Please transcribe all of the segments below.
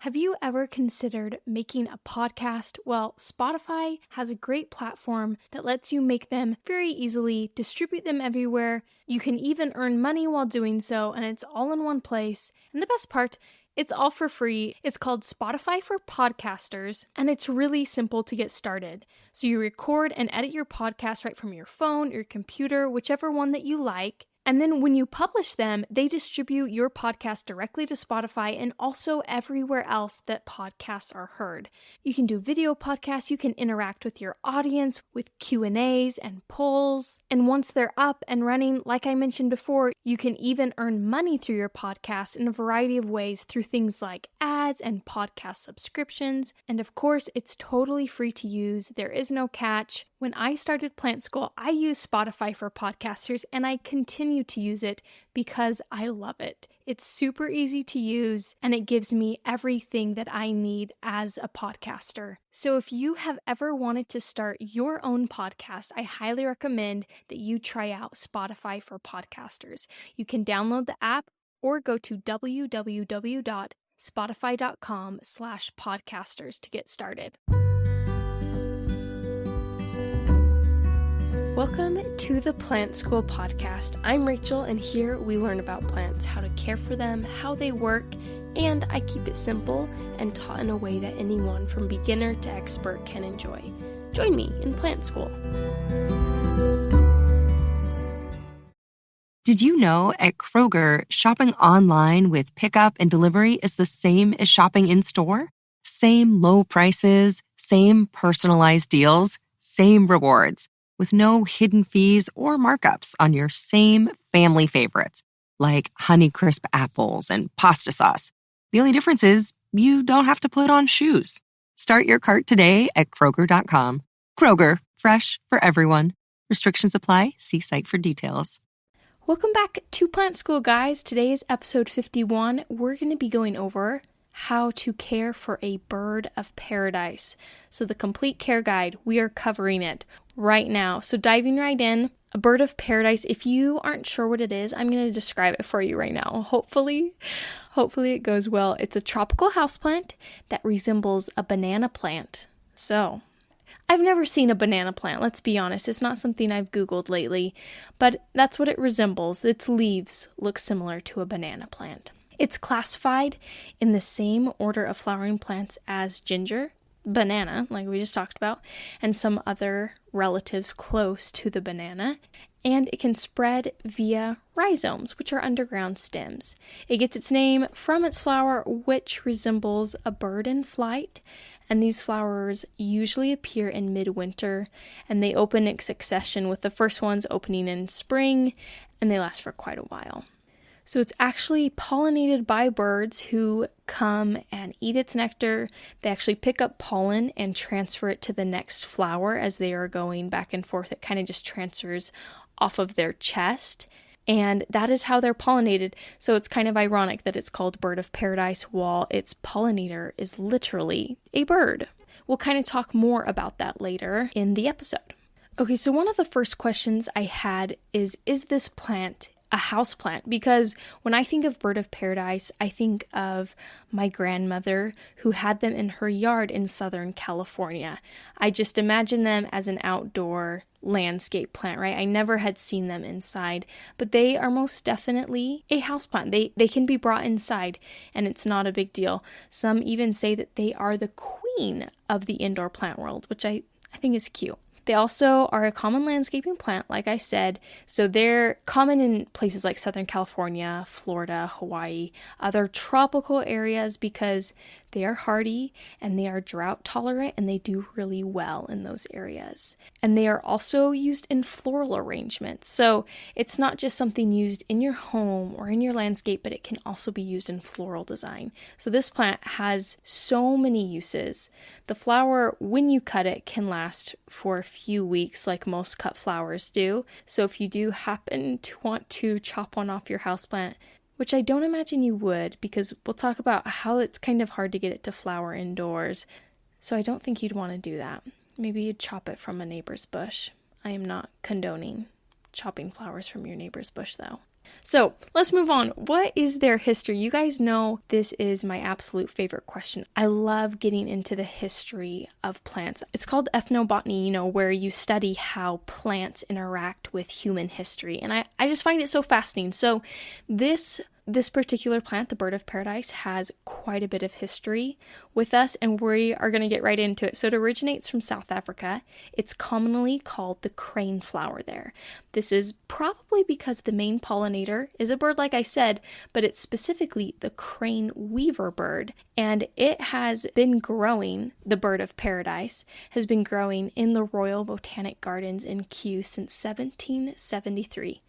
Have you ever considered making a podcast? Well, Spotify has a great platform that lets you make them very easily, distribute them everywhere. You can even earn money while doing so, and it's all in one place. And the best part, it's all for free. It's called Spotify for Podcasters, and it's really simple to get started. So you record and edit your podcast right from your phone, your computer, whichever one that you like. And then when you publish them, they distribute your podcast directly to Spotify and also everywhere else that podcasts are heard. You can do video podcasts, you can interact with your audience with Q&As and polls. And once they're up and running, like I mentioned before, you can even earn money through your podcast in a variety of ways through things like ads and podcast subscriptions. And of course, it's totally free to use. There is no catch. When I started Plant School, I used Spotify for Podcasters, and I continue to use it because I love it. It's super easy to use, and it gives me everything that I need as a podcaster. So if you have ever wanted to start your own podcast, I highly recommend that you try out Spotify for Podcasters. You can download the app or go to www.spotify.com/podcasters to get started. Welcome to the Plant School podcast. I'm Rachel, and here we learn about plants, how to care for them, how they work, and I keep it simple and taught in a way that anyone from beginner to expert can enjoy. Join me in Plant School. Did you know at Kroger, shopping online with pickup and delivery is the same as shopping in store? Same low prices, same personalized deals, same rewards, with no hidden fees or markups on your same family favorites, like Honeycrisp apples and pasta sauce. The only difference is you don't have to put on shoes. Start your cart today at Kroger.com. Kroger, fresh for everyone. Restrictions apply. See site for details. Welcome back to Plant School, guys. Today is episode 51. We're going to be going over how to care for a bird of paradise. So the complete care guide, we are covering it right now. So diving right in, a bird of paradise, if you aren't sure what it is, I'm going to describe it for you right now. Hopefully it goes well. It's a tropical houseplant that resembles a banana plant. So I've never seen a banana plant, let's be honest. It's not something I've Googled lately, but that's what it resembles. Its leaves look similar to a banana plant. It's classified in the same order of flowering plants as ginger, banana, like we just talked about, and some other relatives close to the banana, and it can spread via rhizomes, which are underground stems. It gets its name from its flower, which resembles a bird in flight, and these flowers usually appear in midwinter, and they open in succession, with the first ones opening in spring, and they last for quite a while. So it's actually pollinated by birds who come and eat its nectar. They actually pick up pollen and transfer it to the next flower as they are going back and forth. It kind of just transfers off of their chest, and that is how they're pollinated. So it's kind of ironic that it's called bird of paradise while its pollinator is literally a bird. We'll kind of talk more about that later in the episode. Okay, so one of the first questions I had is this plant a house plant? Because when I think of bird of paradise, I think of my grandmother who had them in her yard in Southern California. I just imagine them as an outdoor landscape plant, right? I never had seen them inside, but they are most definitely a house plant. They can be brought inside, and it's not a big deal. Some even say that they are the queen of the indoor plant world, which I think is cute. They also are a common landscaping plant, like I said, so they're common in places like Southern California, Florida, Hawaii, other tropical areas because they are hardy and they are drought tolerant and they do really well in those areas. And they are also used in floral arrangements. So it's not just something used in your home or in your landscape, but it can also be used in floral design. So this plant has so many uses. The flower, when you cut it, can last for a few weeks like most cut flowers do. So if you do happen to want to chop one off your houseplant, which I don't imagine you would, because we'll talk about how it's kind of hard to get it to flower indoors. So I don't think you'd want to do that. Maybe you'd chop it from a neighbor's bush. I am not condoning chopping flowers from your neighbor's bush, though. So let's move on. What is their history? You guys know this is my absolute favorite question. I love getting into the history of plants. It's called ethnobotany, where you study how plants interact with human history. And I just find it so fascinating. So this particular plant, the bird of paradise, has quite a bit of history with us, and we are going to get right into it. So it originates from South Africa. It's commonly called the crane flower there. This is probably because the main pollinator is a bird, like I said, but it's specifically the crane weaver bird. And it has been growing, the bird of paradise, has been growing in the Royal Botanic Gardens in Kew since 1773.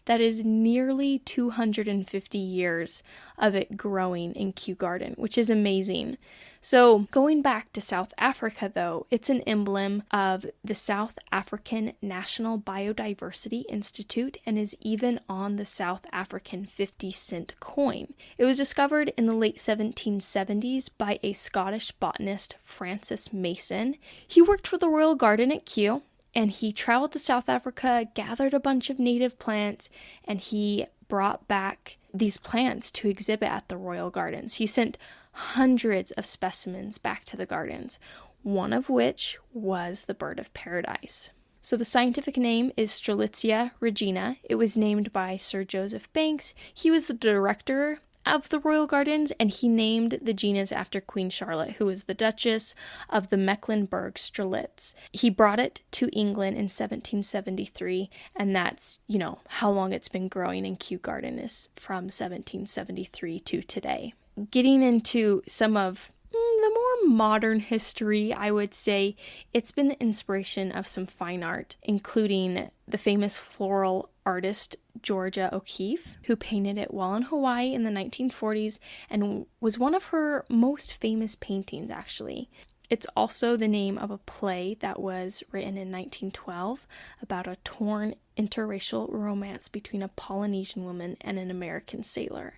That is nearly 250 years of it growing in Kew Garden, which is amazing. So going back to South Africa, though, it's an emblem of the South African National Biodiversity Institute and is even on the South African 50-cent coin. It was discovered in the late 1770s by a Scottish botanist, Francis Mason. He worked for the Royal Garden at Kew, and he traveled to South Africa, gathered a bunch of native plants, and he brought back these plants to exhibit at the Royal Gardens. He sent hundreds of specimens back to the gardens, one of which was the bird of paradise. So the scientific name is Strelitzia reginae. It was named by Sir Joseph Banks. He was the director of the Royal Gardens, and he named the genus after Queen Charlotte, who was the Duchess of the Mecklenburg-Strelitz. He brought it to England in 1773, and that's, how long it's been growing in Kew Garden is from 1773 to today. Getting into some of the more modern history, I would say it's been the inspiration of some fine art, including the famous floral artist Georgia O'Keeffe, who painted it while in Hawaii in the 1940s and was one of her most famous paintings, actually. It's also the name of a play that was written in 1912 about a torn interracial romance between a Polynesian woman and an American sailor.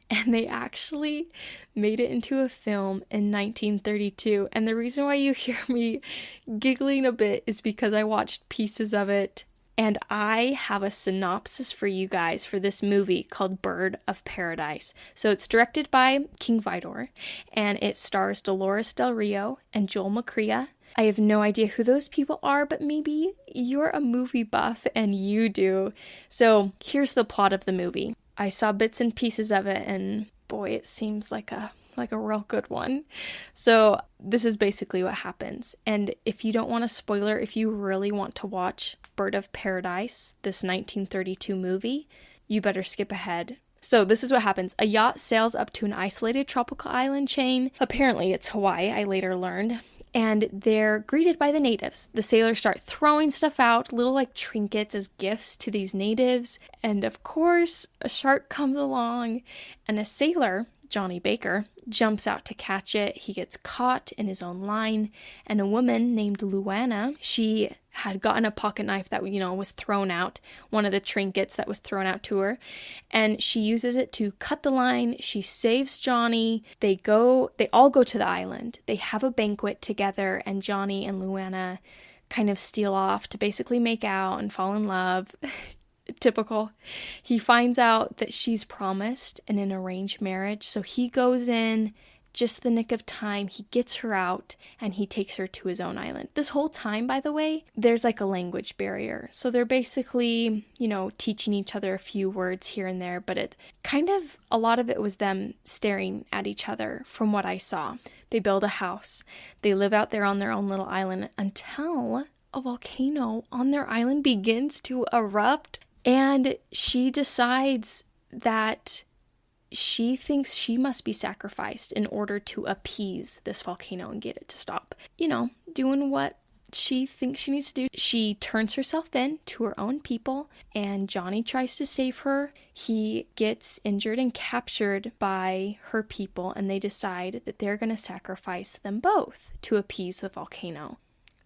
And they actually made it into a film in 1932. And the reason why you hear me giggling a bit is because I watched pieces of it. And I have a synopsis for you guys for this movie called Bird of Paradise. So it's directed by King Vidor, and it stars Dolores Del Rio and Joel McCrea. I have no idea who those people are, but maybe you're a movie buff and you do. So here's the plot of the movie. I saw bits and pieces of it, and boy, it seems like a real good one. So this is basically what happens. And if you don't want a spoiler, if you really want to watch Bird of Paradise, this 1932 movie, you better skip ahead. So this is what happens. A yacht sails up to an isolated tropical island chain. Apparently it's Hawaii, I later learned. And they're greeted by the natives. The sailors start throwing stuff out, little trinkets as gifts to these natives. And of course, a shark comes along, and a sailor, Johnny Baker, jumps out to catch it. He gets caught in his own line, and a woman named Luana, she had gotten a pocket knife that, was thrown out, one of the trinkets that was thrown out to her, and she uses it to cut the line. She saves Johnny. They all go to the island. They have a banquet together, and Johnny and Luana kind of steal off to basically make out and fall in love. Typical. He finds out that she's promised in an arranged marriage, so he goes in just the nick of time. He gets her out and he takes her to his own island. This whole time, by the way, there's a language barrier. So they're basically, teaching each other a few words here and there, but it a lot of it was them staring at each other from what I saw. They build a house. They live out there on their own little island until a volcano on their island begins to erupt. And she decides that she thinks she must be sacrificed in order to appease this volcano and get it to stop, doing what she thinks she needs to do. She turns herself in to her own people, and Johnny tries to save her. He gets injured and captured by her people, and they decide that they're going to sacrifice them both to appease the volcano.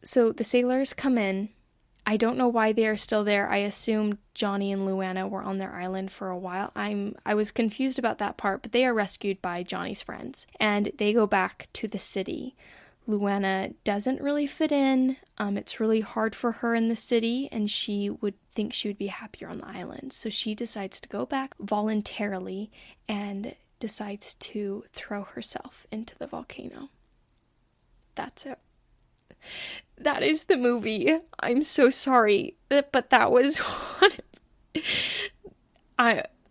So the sailors come in. I don't know why they are still there. I assumed Johnny and Luana were on their island for a while. I was confused about that part, but they are rescued by Johnny's friends, and they go back to the city. Luana doesn't really fit in. It's really hard for her in the city, and she would think she would be happier on the island. So she decides to go back voluntarily and decides to throw herself into the volcano. That's it. That is the movie. I'm so sorry, but that was one.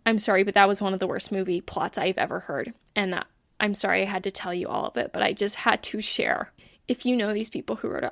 I'm sorry, but that was one of the worst movie plots I've ever heard. And I'm sorry I had to tell you all of it, but I just had to share. If you know these people who wrote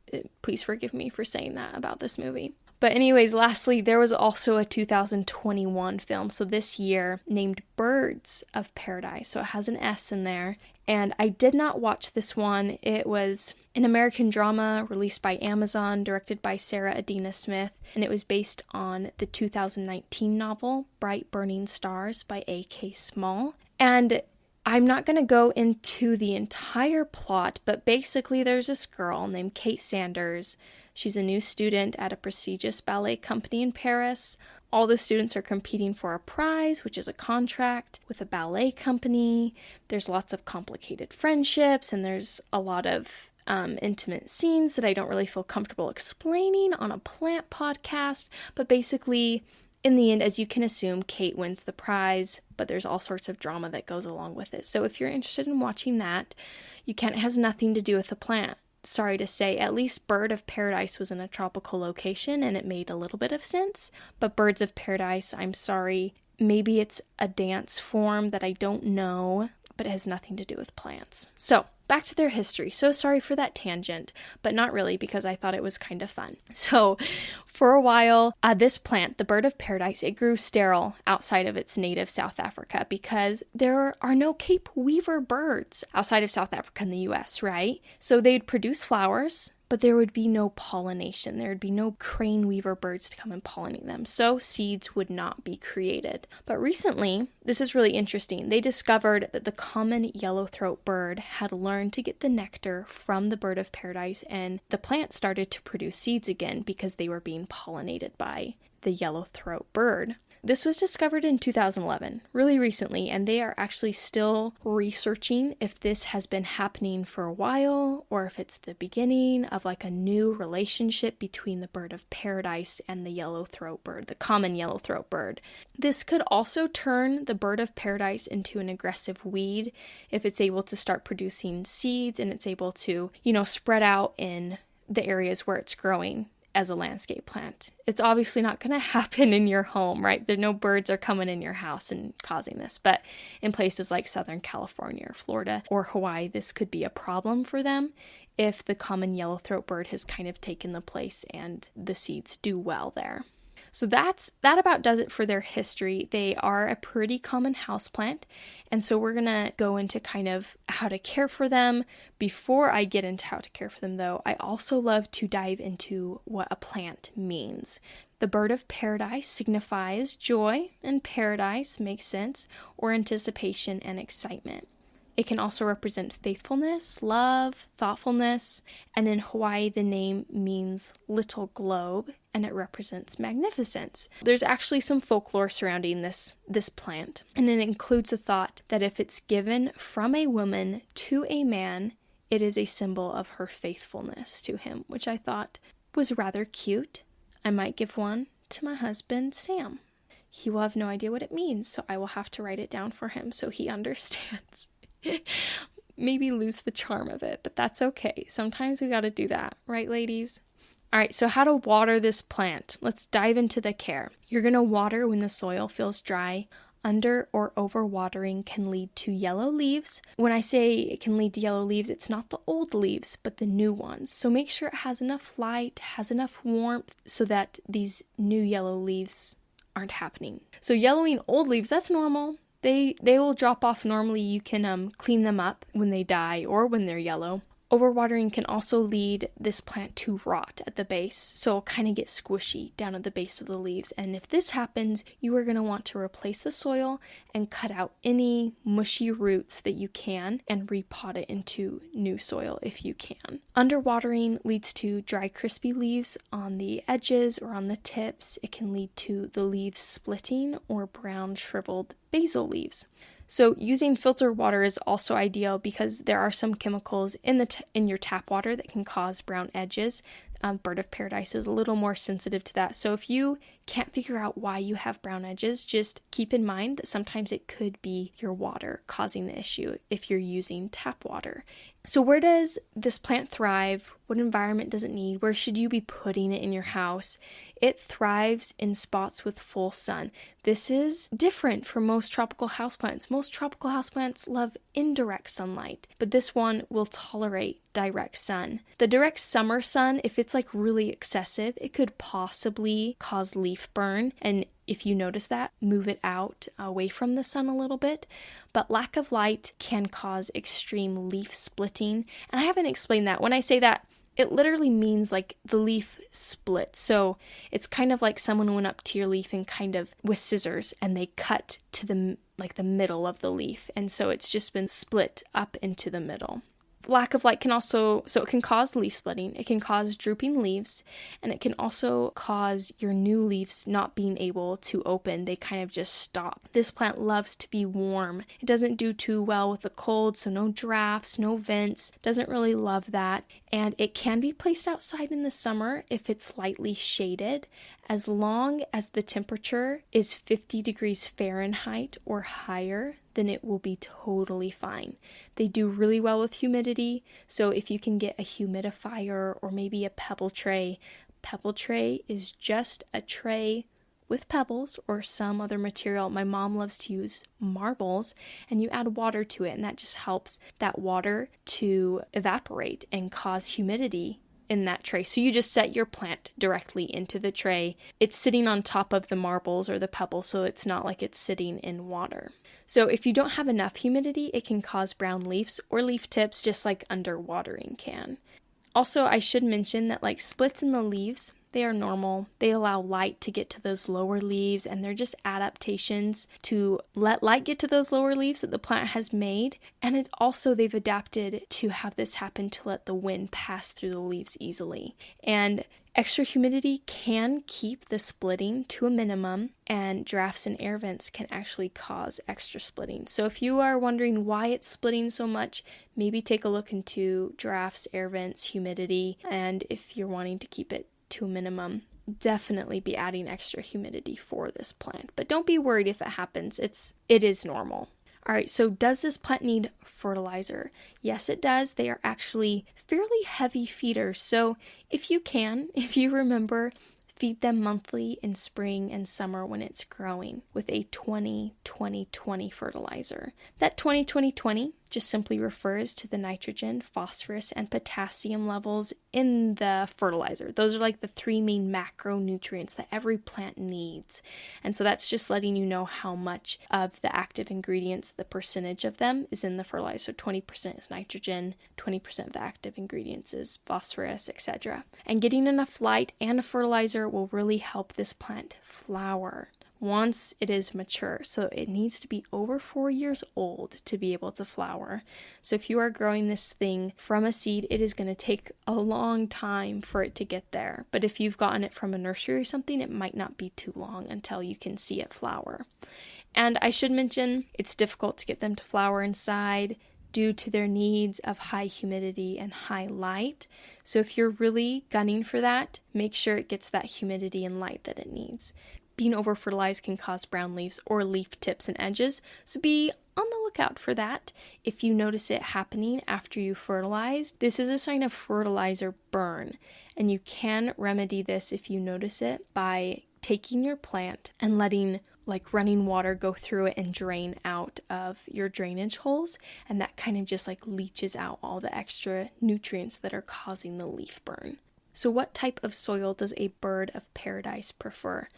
it, please forgive me for saying that about this movie. But anyways, lastly, there was also a 2021 film, so this year, named Birds of Paradise. So it has an S in there. And I did not watch this one. It was an American drama released by Amazon, directed by Sarah Adina Smith, and it was based on the 2019 novel Bright Burning Stars by A.K. Small. And I'm not going to go into the entire plot, but basically there's this girl named Kate Sanders. She's a new student at a prestigious ballet company in Paris. All the students are competing for a prize, which is a contract with a ballet company. There's lots of complicated friendships, and there's a lot of intimate scenes that I don't really feel comfortable explaining on a plant podcast. But basically, in the end, as you can assume, Kate wins the prize, but there's all sorts of drama that goes along with it. So if you're interested in watching that, you can't. It has nothing to do with the plant. Sorry to say, at least Bird of Paradise was in a tropical location and it made a little bit of sense. But Birds of Paradise, I'm sorry, maybe it's a dance form that I don't know, but it has nothing to do with plants. So back to their history. So sorry for that tangent, but not really, because I thought it was kind of fun. So for a while, this plant, the Bird of Paradise, it grew sterile outside of its native South Africa because there are no Cape Weaver birds outside of South Africa and the US, right? So they'd produce flowers, but there would be no pollination. There would be no crane weaver birds to come and pollinate them. So seeds would not be created. But recently, this is really interesting. They discovered that the common yellow-throat bird had learned to get the nectar from the Bird of Paradise, and the plant started to produce seeds again because they were being pollinated by the yellow-throat bird. This was discovered in 2011, really recently, and they are actually still researching if this has been happening for a while or if it's the beginning of like a new relationship between the Bird of Paradise and the yellow-throat bird, the common yellow-throat bird. This could also turn the Bird of Paradise into an aggressive weed if it's able to start producing seeds and it's able to, spread out in the areas where it's growing as a landscape plant. It's obviously not going to happen in your home, right? No birds are coming in your house and causing this, but in places like Southern California or Florida or Hawaii, this could be a problem for them if the common yellow-throat bird has kind of taken the place and the seeds do well there. So that about does it for their history. They are a pretty common houseplant, and so we're going to go into kind of how to care for them. Before I get into how to care for them, though, I also love to dive into what a plant means. The Bird of Paradise signifies joy, and paradise makes sense, or anticipation and excitement. It can also represent faithfulness, love, thoughtfulness, and in Hawaii the name means little globe, and it represents magnificence. There's actually some folklore surrounding this plant, and it includes the thought that if it's given from a woman to a man, it is a symbol of her faithfulness to him, which I thought was rather cute. I might give one to my husband, Sam. He will have no idea what it means, so I will have to write it down for him so he understands. Maybe lose the charm of it, but that's okay. Sometimes we got to do that, right, ladies? All right, so how to water this plant. Let's dive into the care. You're going to water when the soil feels dry. Under or over watering can lead to yellow leaves. When I say it can lead to yellow leaves, it's not the old leaves, but the new ones. So make sure it has enough light, has enough warmth, so that these new yellow leaves aren't happening. So yellowing old leaves, that's normal. They will drop off normally. You can clean them up when they die or when they're yellow. Overwatering can also lead this plant to rot at the base, so it'll kind of get squishy down at the base of the leaves. And if this happens, you are going to want to replace the soil and cut out any mushy roots that you can and repot it into new soil if you can. Underwatering leads to dry, crispy leaves on the edges or on the tips. It can lead to the leaves splitting or brown, shriveled basil leaves. So using filtered water is also ideal because there are some chemicals in your tap water that can cause brown edges. Bird of paradise is a little more sensitive to that. So if you can't figure out why you have brown edges, just keep in mind that sometimes it could be your water causing the issue if you're using tap water. So where does this plant thrive? What environment does it need? Where should you be putting it in your house? It thrives in spots with full sun. This is different from most tropical houseplants. Most tropical houseplants love indirect sunlight, but this one will tolerate direct sun. The direct summer sun, if it's like really excessive, it could possibly cause leaf burn, and if you notice that, move it out away from the sun a little bit. But lack of light can cause extreme leaf splitting. And I haven't explained that. When I say that, it literally means like the leaf split. So it's kind of like someone went up to your leaf and kind of with scissors and they cut to the middle of the leaf. And so it's just been split up into the middle. Lack of light can also, so it can cause leaf splitting, it can cause drooping leaves, and it can also cause your new leaves not being able to open. They kind of just stop. This plant loves to be warm. It doesn't do too well with the cold, so no drafts, no vents, doesn't really love that. And it can be placed outside in the summer if it's lightly shaded, as long as the temperature is 50 degrees Fahrenheit or higher, then it will be totally fine. They do really well with humidity, so if you can get a humidifier or maybe a pebble tray is just a tray with pebbles or some other material. My mom loves to use marbles, and you add water to it, and that just helps that water to evaporate and cause humidity in that tray. So you just set your plant directly into the tray. It's sitting on top of the marbles or the pebbles, so it's not like it's sitting in water. So if you don't have enough humidity, it can cause brown leaves or leaf tips, just like underwatering can. Also, I should mention that like splits in the leaves, they are normal. They allow light to get to those lower leaves, and they're just adaptations to let light get to those lower leaves that the plant has made. And it's also, they've adapted to have this happen to let the wind pass through the leaves easily. And extra humidity can keep the splitting to a minimum, and drafts and air vents can actually cause extra splitting. So if you are wondering why it's splitting so much, maybe take a look into drafts, air vents, humidity, and if you're wanting to keep it to a minimum, definitely be adding extra humidity for this plant. But don't be worried if it happens. It is normal. All right, so does this plant need fertilizer? Yes, it does. They are actually fairly heavy feeders. So if you remember, feed them monthly in spring and summer when it's growing with a 20-20-20 fertilizer. That 20-20-20 just simply refers to the nitrogen, phosphorus, and potassium levels in the fertilizer. Those are like the three main macronutrients that every plant needs. And so that's just letting you know how much of the active ingredients, the percentage of them is in the fertilizer. So 20% is nitrogen, 20% of the active ingredients is phosphorus, etc. And getting enough light and a fertilizer will really help this plant flower once it is mature. So it needs to be over 4 years old to be able to flower. So if you are growing this thing from a seed, it is going to take a long time for it to get there. But if you've gotten it from a nursery or something, it might not be too long until you can see it flower. And I should mention, it's difficult to get them to flower inside due to their needs of high humidity and high light. So if you're really gunning for that, make sure it gets that humidity and light that it needs. Being over-fertilized can cause brown leaves or leaf tips and edges, so be on the lookout for that. If you notice it happening after you fertilized, this is a sign of fertilizer burn, and you can remedy this if you notice it by taking your plant and letting like running water go through it and drain out of your drainage holes, and that kind of just like leaches out all the extra nutrients that are causing the leaf burn. So what type of soil does a bird of paradise prefer?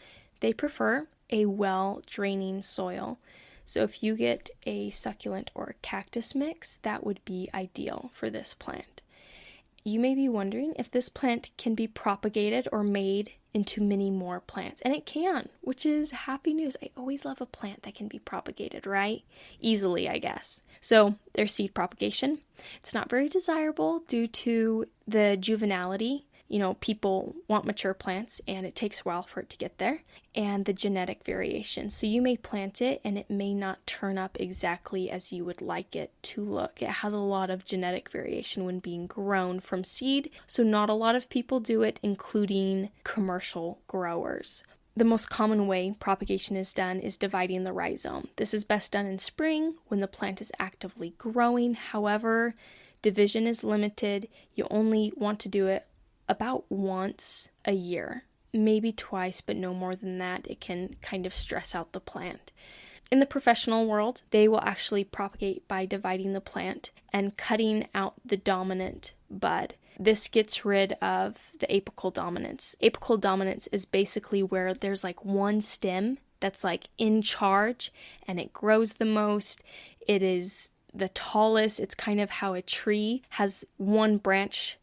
They prefer a well-draining soil. So if you get a succulent or a cactus mix, that would be ideal for this plant. You may be wondering if this plant can be propagated or made into many more plants. And it can, which is happy news. I always love a plant that can be propagated, right? Easily, I guess. So there's seed propagation. It's not very desirable due to the juvenility. people want mature plants and it takes a while for it to get there, and the genetic variation. So you may plant it and it may not turn up exactly as you would like it to look. It has a lot of genetic variation when being grown from seed, so not a lot of people do it, including commercial growers. The most common way propagation is done is dividing the rhizome. This is best done in spring when the plant is actively growing. However, division is limited. You only want to do it about once a year, maybe twice, but no more than that. It can kind of stress out the plant. In the professional world, they will actually propagate by dividing the plant and cutting out the dominant bud. This gets rid of the apical dominance. Apical dominance is basically where there's like one stem that's like in charge and it grows the most. It is the tallest. It's kind of how a tree has one branch,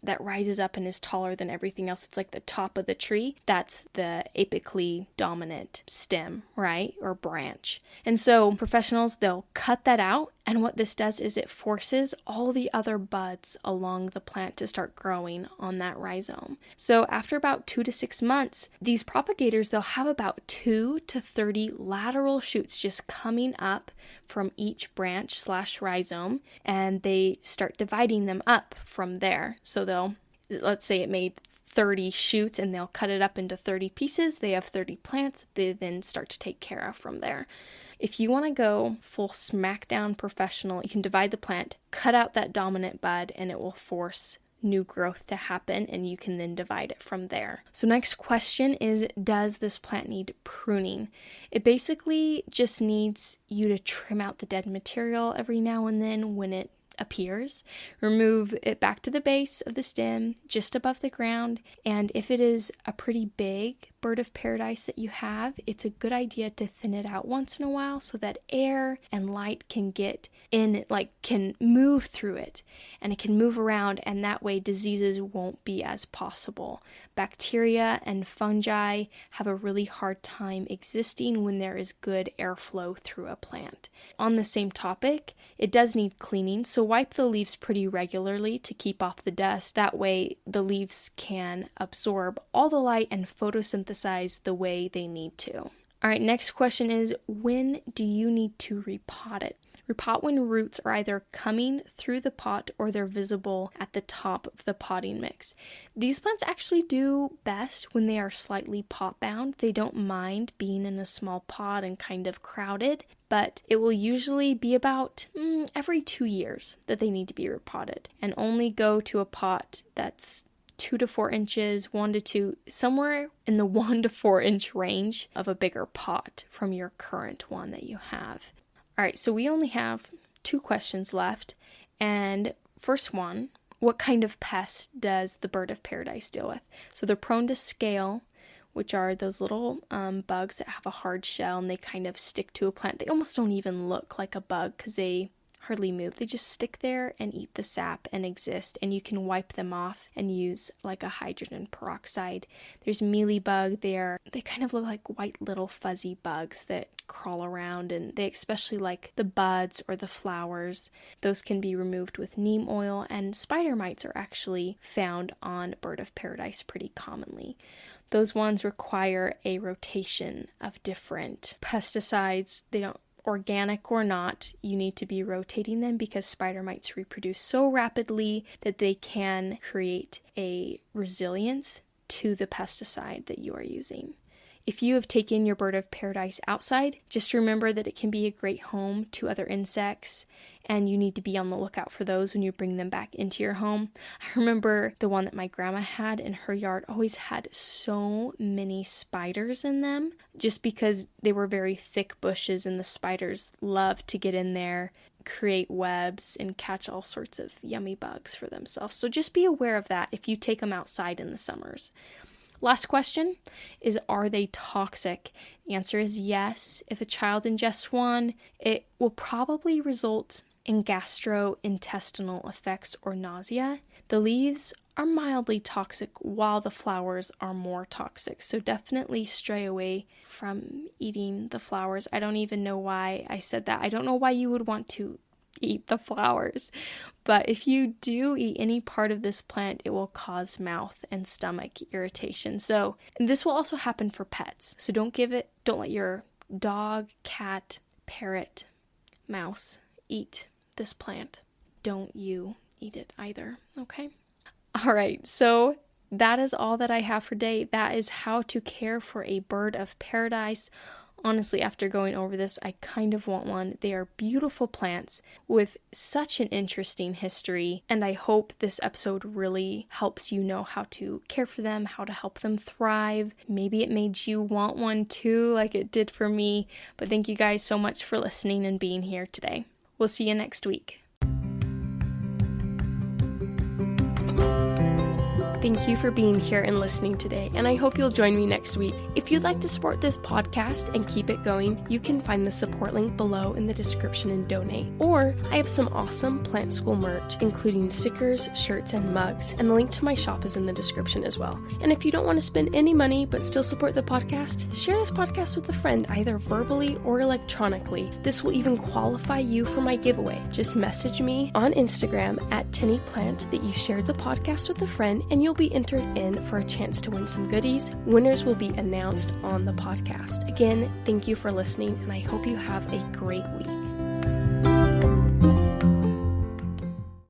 that rises up and is taller than everything else. It's like the top of the tree. That's the apically dominant stem, right? Or branch. And so professionals, they'll cut that out. And what this does is it forces all the other buds along the plant to start growing on that rhizome. So after about 2 to 6 months, these propagators, they'll have about 2 to 30 lateral shoots just coming up from each branch/rhizome, and they start dividing them up from there. So let's say it made 30 shoots and they'll cut it up into 30 pieces. They have 30 plants. They then start to take care of from there. If you want to go full smackdown professional, you can divide the plant, cut out that dominant bud, and it will force new growth to happen, and you can then divide it from there. So next question is, does this plant need pruning? It basically just needs you to trim out the dead material every now and then when it appears. Remove it back to the base of the stem, just above the ground, and if it is a pretty big bird of paradise that you have, it's a good idea to thin it out once in a while so that air and light can get in, can move through it, and it can move around, and that way diseases won't be as possible. Bacteria and fungi have a really hard time existing when there is good airflow through a plant. On the same topic, it does need cleaning, so wipe the leaves pretty regularly to keep off the dust. That way the leaves can absorb all the light and photosynthesize the way they need to. All right, next question is, when do you need to repot it? Repot when roots are either coming through the pot or they're visible at the top of the potting mix. These plants actually do best when they are slightly pot bound. They don't mind being in a small pot and kind of crowded, but it will usually be about every 2 years that they need to be repotted, and only go to a pot that's 2 to 4 inches, 1 to 2, somewhere in the 1 to 4 inch range of a bigger pot from your current one that you have. All right, so we only have 2 questions left, and first one, what kind of pests does the bird of paradise deal with? So they're prone to scale, which are those little bugs that have a hard shell and they kind of stick to a plant. They almost don't even look like a bug because they hardly move. They just stick there and eat the sap and exist, and you can wipe them off and use like a hydrogen peroxide. There's mealybug. They kind of look like white little fuzzy bugs that crawl around, and they especially like the buds or the flowers. Those can be removed with neem oil, and spider mites are actually found on bird of paradise pretty commonly. Those ones require a rotation of different pesticides. They don't, organic or not, you need to be rotating them because spider mites reproduce so rapidly that they can create a resilience to the pesticide that you are using. If you have taken your bird of paradise outside, just remember that it can be a great home to other insects, and you need to be on the lookout for those when you bring them back into your home. I remember the one that my grandma had in her yard always had so many spiders in them, just because they were very thick bushes and the spiders love to get in there, create webs, and catch all sorts of yummy bugs for themselves. So just be aware of that if you take them outside in the summers. Last question is, are they toxic? The answer is yes. If a child ingests one, it will probably result in gastrointestinal effects or nausea. The leaves are mildly toxic while the flowers are more toxic. So definitely stray away from eating the flowers. I don't even know why I said that. I don't know why you would want to eat the flowers. But if you do eat any part of this plant, it will cause mouth and stomach irritation. So, and this will also happen for pets. So don't let your dog, cat, parrot, mouse eat this plant. Don't you eat it either, okay? All right, so that is all that I have for today. That is how to care for a bird of paradise. Honestly, after going over this, I kind of want one. They are beautiful plants with such an interesting history, and I hope this episode really helps you know how to care for them, how to help them thrive. Maybe it made you want one too, like it did for me. But thank you guys so much for listening and being here today. We'll see you next week. Thank you for being here and listening today, and I hope you'll join me next week. If you'd like to support this podcast and keep it going, you can find the support link below in the description and donate. Or I have some awesome Plant School merch, including stickers, shirts, and mugs, and the link to my shop is in the description as well. And if you don't want to spend any money but still support the podcast, share this podcast with a friend, either verbally or electronically. This will even qualify you for my giveaway. Just message me on Instagram at TinnyPlant that you shared the podcast with a friend, and you'll be entered in for a chance to win some goodies. Winners will be announced on the podcast. Again, thank you for listening, and I hope you have a great week.